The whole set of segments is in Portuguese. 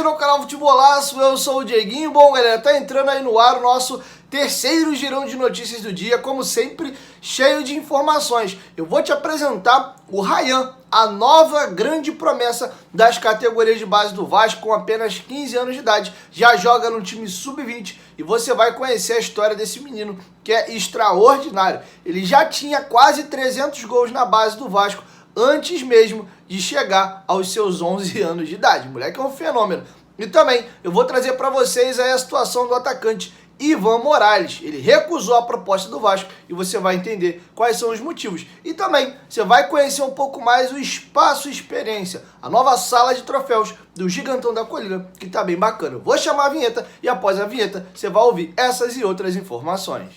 bem-vindo ao canal Futebolaço, eu sou o Dieguinho. Bom, galera, tá entrando aí no ar o nosso terceiro girão de notícias do dia, como sempre, cheio de informações. Eu vou te apresentar o Ryan, a nova grande promessa das categorias de base do Vasco, com apenas 15 anos de idade, já joga no time sub-20 e você vai conhecer a história desse menino, que é extraordinário. Ele já tinha quase 300 gols na base do Vasco, antes mesmo de chegar aos seus 11 anos de idade. O moleque é um fenômeno. E também eu vou trazer para vocês aí a situação do atacante Ivan Morales. Ele recusou a proposta do Vasco e você vai entender quais são os motivos. E também você vai conhecer um pouco mais o Espaço Experiência, a nova sala de troféus do Gigantão da Colina, que tá bem bacana. Eu vou chamar a vinheta e após a vinheta você vai ouvir essas e outras informações.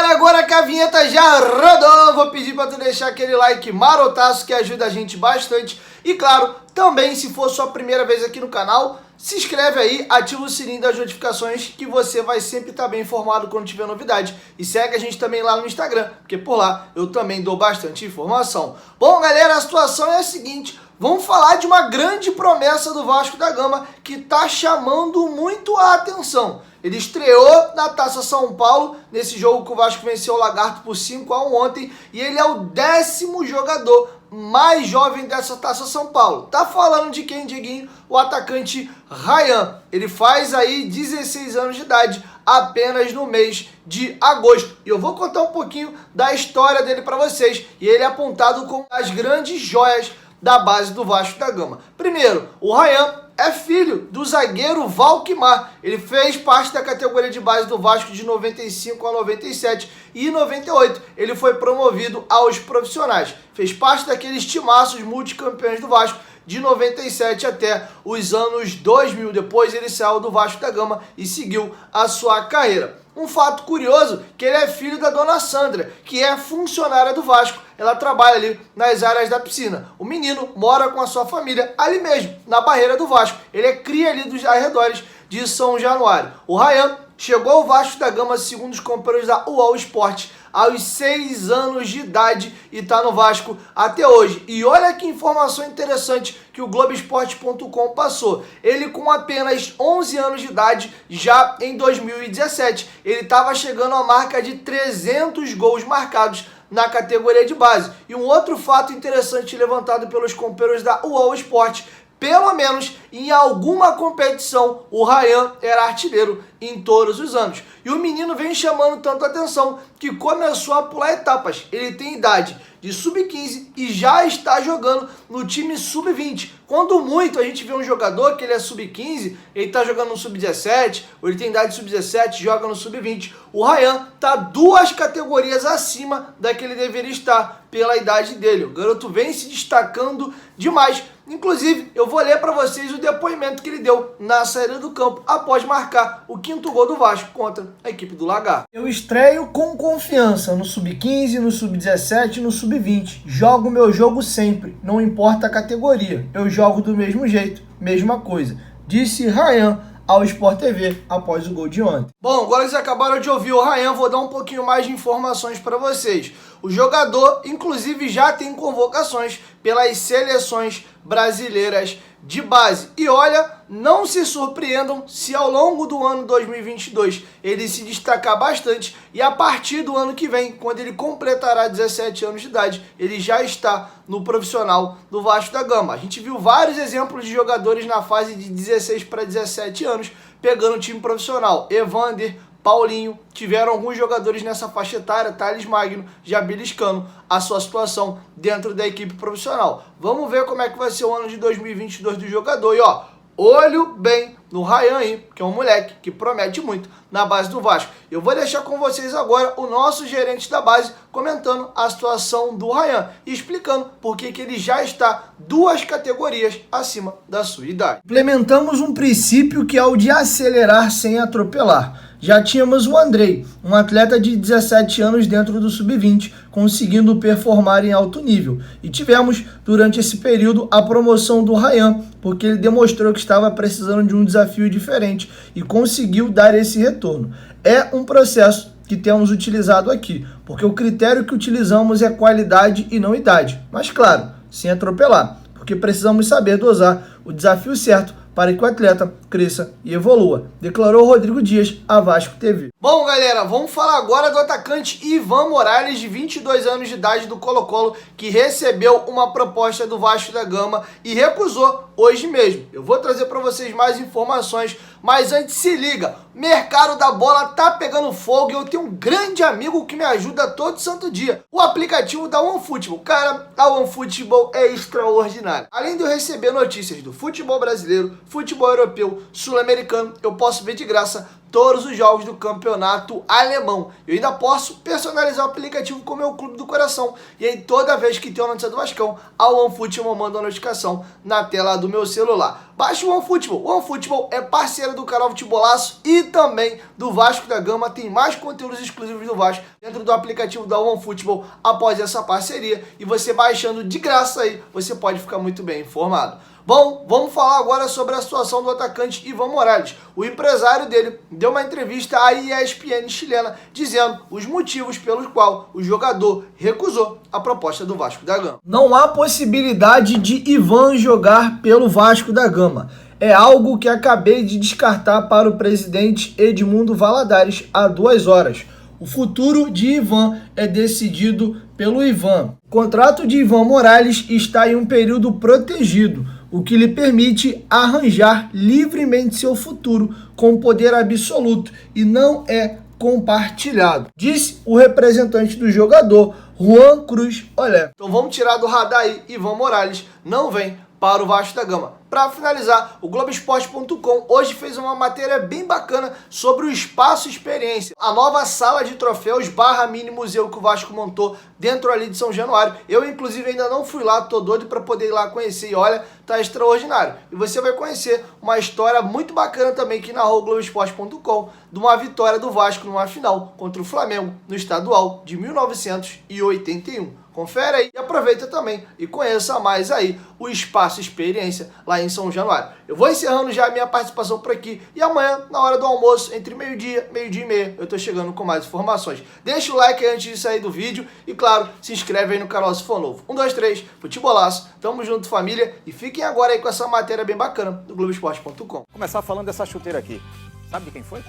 Agora que a vinheta já rodou, vou pedir para tu deixar aquele like marotaço que ajuda a gente bastante. E claro, também se for sua primeira vez aqui no canal, se inscreve aí, ativa o sininho das notificações que você vai sempre estar bem informado quando tiver novidade. E segue a gente também lá no Instagram, porque por lá eu também dou bastante informação. Bom, galera, a situação é a seguinte. Vamos falar de uma grande promessa do Vasco da Gama que está chamando muito a atenção. Ele estreou na Taça São Paulo, nesse jogo que o Vasco venceu o Lagarto por 5-1 ontem, e ele é o 10º jogador mais jovem dessa Taça São Paulo. Tá falando de quem, Dieguinho? O atacante Ryan. Ele faz aí 16 anos de idade, apenas no mês de agosto. E eu vou contar um pouquinho da história dele para vocês. E ele é apontado como as grandes joias da base do Vasco da Gama. Primeiro, o Ryan é filho do zagueiro Valquimar. Ele fez parte da categoria de base do Vasco de 95 a 97 e em 98 ele foi promovido aos profissionais. Fez parte daqueles timaços multicampeões do Vasco de 97 até os anos 2000. Depois ele saiu do Vasco da Gama e seguiu a sua carreira. Um fato curioso, que ele é filho da dona Sandra, que é funcionária do Vasco. Ela trabalha ali nas áreas da piscina. O menino mora com a sua família ali mesmo, na barreira do Vasco. Ele é cria ali dos arredores de São Januário. O Ryan chegou ao Vasco da Gama, segundo os companheiros da UOL Esporte, aos 6 anos de idade e está no Vasco até hoje. E olha que informação interessante que o Globoesporte.com passou. Ele com apenas 11 anos de idade, já em 2017, ele estava chegando à marca de 300 gols marcados na categoria de base. E um outro fato interessante levantado pelos companheiros da UOL Esporte: pelo menos em alguma competição, o Ryan era artilheiro em todos os anos. E o menino vem chamando tanto a atenção que começou a pular etapas. Ele tem idade de sub-15 e já está jogando no time sub-20. Quando muito a gente vê um jogador que ele é sub-15, ele está jogando no sub-17, ou ele tem idade de sub-17, joga no sub-20. O Ryan está 2 categorias acima da que ele deveria estar pela idade dele. O garoto vem se destacando demais. Inclusive, eu vou ler para vocês o depoimento que ele deu na saída do campo após marcar o 5º gol do Vasco contra a equipe do Lagarto. Eu estreio com confiança no sub-15, no sub-17 e no sub-20. Jogo meu jogo sempre, não importa a categoria. Eu jogo do mesmo jeito, mesma coisa, disse Ryan ao Sport TV após o gol de ontem. Bom, agora vocês acabaram de ouvir o Ryan, vou dar um pouquinho mais de informações para vocês. O jogador, inclusive, já tem convocações pelas seleções brasileiras de base. E olha, não se surpreendam se ao longo do ano 2022 ele se destacar bastante e a partir do ano que vem, quando ele completará 17 anos de idade, ele já está no profissional do Vasco da Gama. A gente viu vários exemplos de jogadores na fase de 16 para 17 anos pegando o time profissional. Evander, Paulinho, tiveram alguns jogadores nessa faixa etária, Thales Magno, já beliscando a sua situação dentro da equipe profissional. Vamos ver como é que vai ser o ano de 2022 do jogador. E ó, olho bem no Ryan aí, que é um moleque que promete muito na base do Vasco. Eu vou deixar com vocês agora o nosso gerente da base comentando a situação do Ryan e explicando por que ele já está 2 categorias acima da sua idade. Implementamos um princípio que é o de acelerar sem atropelar. Já tínhamos o Andrei, um atleta de 17 anos dentro do sub-20, conseguindo performar em alto nível. E tivemos, durante esse período, a promoção do Ryan, porque ele demonstrou que estava precisando de um desafio diferente e conseguiu dar esse retorno. É um processo que temos utilizado aqui, porque o critério que utilizamos é qualidade e não idade. Mas claro, sem atropelar, porque precisamos saber dosar o desafio certo para que o atleta cresça e evolua, declarou Rodrigo Dias à Vasco TV. Bom, galera, vamos falar agora do atacante Ivan Morales, de 22 anos de idade, do Colo-Colo, que recebeu uma proposta do Vasco da Gama e recusou hoje mesmo. Eu vou trazer para vocês mais informações, mas antes se liga, mercado da bola tá pegando fogo e eu tenho um grande amigo que me ajuda todo santo dia, o aplicativo da OneFootball. Cara, a OneFootball é extraordinária. Além de eu receber notícias do futebol brasileiro, futebol europeu, sul-americano, eu posso ver de graça todos os jogos do campeonato alemão. Eu ainda posso personalizar o aplicativo com o meu clube do coração. E aí toda vez que tem uma notícia do Vascão, a OneFootball manda uma notificação na tela do meu celular. Baixe o OneFootball. O OneFootball é parceiro do canal Futebolaço e também do Vasco da Gama. Tem mais conteúdos exclusivos do Vasco dentro do aplicativo da OneFootball após essa parceria. E você baixando de graça aí, você pode ficar muito bem informado. Bom, vamos falar agora sobre a situação do atacante Ivan Morales. O empresário dele deu uma entrevista à ESPN chilena dizendo os motivos pelos quais o jogador recusou a proposta do Vasco da Gama. Não há possibilidade de Ivan jogar pelo Vasco da Gama. É algo que acabei de descartar para o presidente Edmundo Valadares há 2 horas. O futuro de Ivan é decidido pelo Ivan. O contrato de Ivan Morales está em um período protegido, o que lhe permite arranjar livremente seu futuro com poder absoluto e não é compartilhado, disse o representante do jogador, Juan Cruz Olé. Então vamos tirar do radar aí, Ivan Morales não vem para o Vasco da Gama. Para finalizar, o Globoesporte.com hoje fez uma matéria bem bacana sobre o Espaço Experiência, a nova sala de troféus / mini museu que o Vasco montou dentro ali de São Januário. Eu, inclusive, ainda não fui lá, tô doido para poder ir lá conhecer e olha, tá extraordinário. E você vai conhecer uma história muito bacana também que narrou o Globoesporte.com de uma vitória do Vasco numa final contra o Flamengo no estadual de 1981. Confere aí e aproveita também e conheça mais aí o Espaço Experiência lá em São Januário. Eu vou encerrando já a minha participação por aqui e amanhã, na hora do almoço, entre meio-dia e meia, eu tô chegando com mais informações. Deixa o like aí antes de sair do vídeo e, claro, se inscreve aí no canal se for novo. 1, 2, 3, Futebolaço, tamo junto, família, e fiquem agora aí com essa matéria bem bacana do Globoesporte.com. Começar falando dessa chuteira aqui. Sabe de quem foi?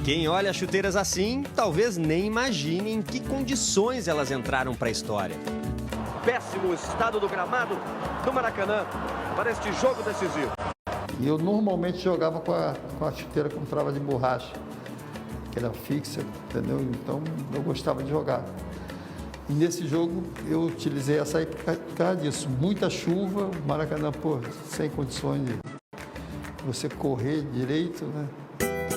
Quem olha chuteiras assim, talvez nem imagine em que condições elas entraram para a história. Péssimo estado do gramado do Maracanã para este jogo decisivo. E eu normalmente jogava com a chuteira com trava de borracha, que era fixa, entendeu? Então eu gostava de jogar. E nesse jogo eu utilizei essa aí por causa disso. Muita chuva, o Maracanã, sem condições de você correr direito, né?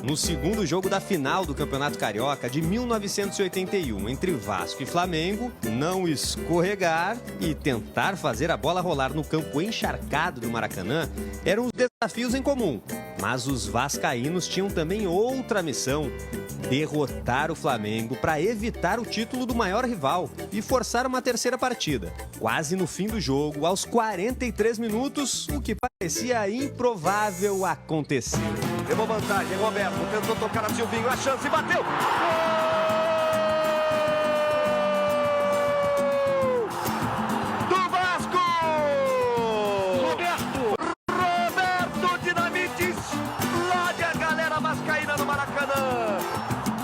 No segundo jogo da final do Campeonato Carioca de 1981, entre Vasco e Flamengo, não escorregar e tentar fazer a bola rolar no campo encharcado do Maracanã eram os desafios em comum. Mas os vascaínos tinham também outra missão: derrotar o Flamengo para evitar o título do maior rival e forçar uma terceira partida. Quase no fim do jogo, aos 43 minutos, o que parecia improvável aconteceu. Levou vantagem, Roberto tentou tocar a Silvinho, a chance, bateu! Gol! Do Vasco! Roberto Dinamite explode a galera vascaína no Maracanã.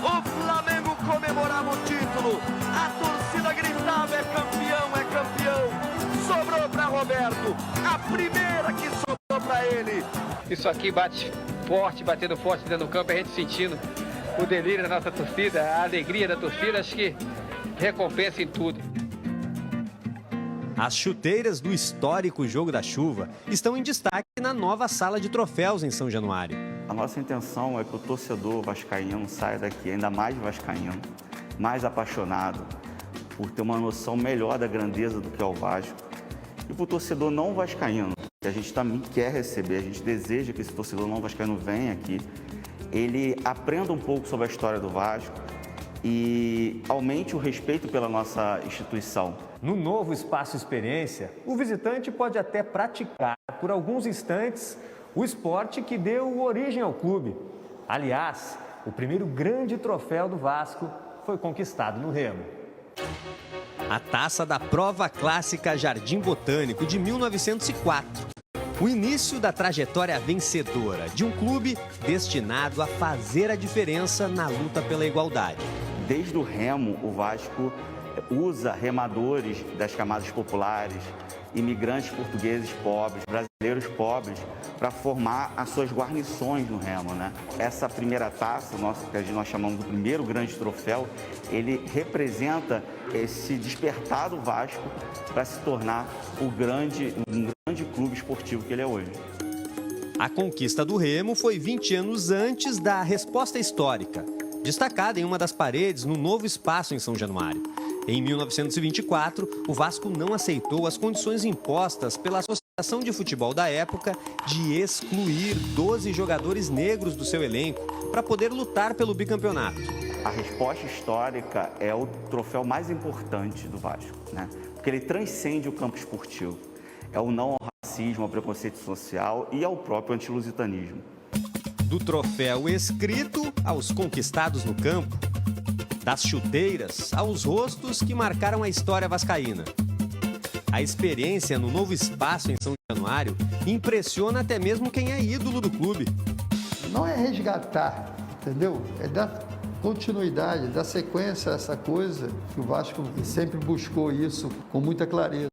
O Flamengo comemorava o título, a torcida gritava: é campeão, é campeão. Sobrou para Roberto, a primeira que sobrou para ele. Isso aqui bate forte, batendo forte dentro do campo, a gente sentindo o delírio da nossa torcida, a alegria da torcida, acho que recompensa em tudo. As chuteiras do histórico Jogo da Chuva estão em destaque na nova sala de troféus em São Januário. A nossa intenção é que o torcedor vascaíno saia daqui ainda mais vascaíno, mais apaixonado, por ter uma noção melhor da grandeza do que é o Vasco. E para o torcedor não vascaíno, que a gente também quer receber, a gente deseja que esse torcedor não vascaíno venha aqui ele aprenda um pouco sobre a história do Vasco e aumente o respeito pela nossa instituição. No novo Espaço Experiência, o visitante pode até praticar por alguns instantes o esporte que deu origem ao clube. Aliás, o primeiro grande troféu do Vasco foi conquistado no Remo. A taça da Prova Clássica Jardim Botânico de 1904. O início da trajetória vencedora de um clube destinado a fazer a diferença na luta pela igualdade. Desde o Remo, o Vasco usa remadores das camadas populares, imigrantes portugueses pobres, brasileiros pobres, para formar as suas guarnições no Remo, né? Essa primeira taça, que nós chamamos do primeiro grande troféu, ele representa esse despertar do Vasco para se tornar um grande clube esportivo que ele é hoje. A conquista do Remo foi 20 anos antes da resposta histórica, destacada em uma das paredes no novo espaço em São Januário. Em 1924, o Vasco não aceitou as condições impostas pela Associação de Futebol da época de excluir 12 jogadores negros do seu elenco para poder lutar pelo bicampeonato. A resposta histórica é o troféu mais importante do Vasco, né? Porque ele transcende o campo esportivo. É o não ao racismo, ao preconceito social e ao próprio antilusitanismo. Do troféu escrito aos conquistados no campo, das chuteiras aos rostos que marcaram a história vascaína. A experiência no novo espaço em São Januário impressiona até mesmo quem é ídolo do clube. Não é resgatar, entendeu? É dar continuidade, dar sequência a essa coisa que o Vasco sempre buscou isso com muita clareza.